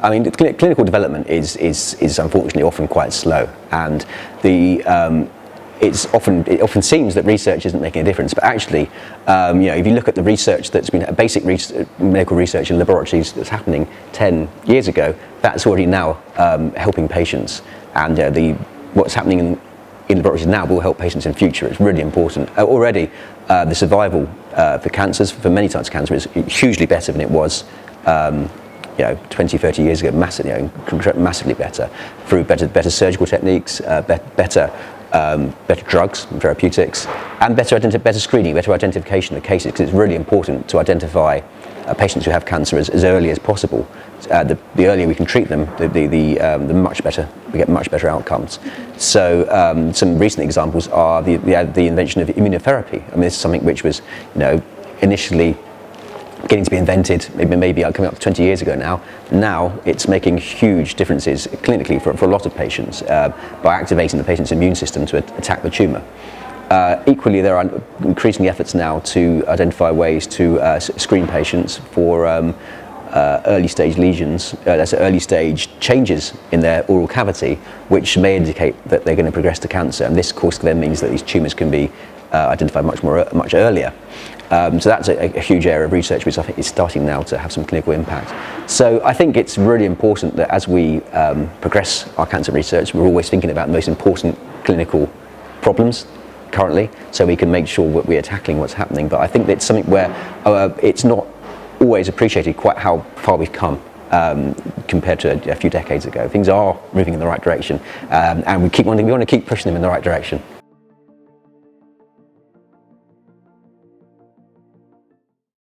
I mean, clinical development is unfortunately often quite slow, and it often seems that research isn't making a difference, but actually, if you look at the research that's been basic medical research in laboratories that's happening 10 years ago, that's already now helping patients, and what's happening in laboratories now will help patients in future. It's really important. Already, the survival for cancers, for many types of cancer, is hugely better than it was 20, 30 years ago, massively better, through better surgical techniques, better drugs and therapeutics, and better screening, better identification of cases, because it's really important to identify patients who have cancer as early as possible. The earlier we can treat them, the much better we get, much better outcomes. So some recent examples are the invention of immunotherapy. I mean, this is something which was initially getting to be invented maybe coming up to 20 years ago now. Now it's making huge differences clinically for a lot of patients by activating the patient's immune system to attack the tumour. Equally, there are increasing efforts now to identify ways to screen patients for early stage lesions, that's early stage changes in their oral cavity, which may indicate that they're going to progress to cancer. And this, of course, then means that these tumours can be identified much earlier. So that's a huge area of research which I think is starting now to have some clinical impact. So I think it's really important that as we progress our cancer research, we're always thinking about the most important clinical problems currently, so we can make sure that we are tackling what's happening. But I think it's something where it's not always appreciated quite how far we've come compared to a few decades ago. Things are moving in the right direction, and we want to keep pushing them in the right direction.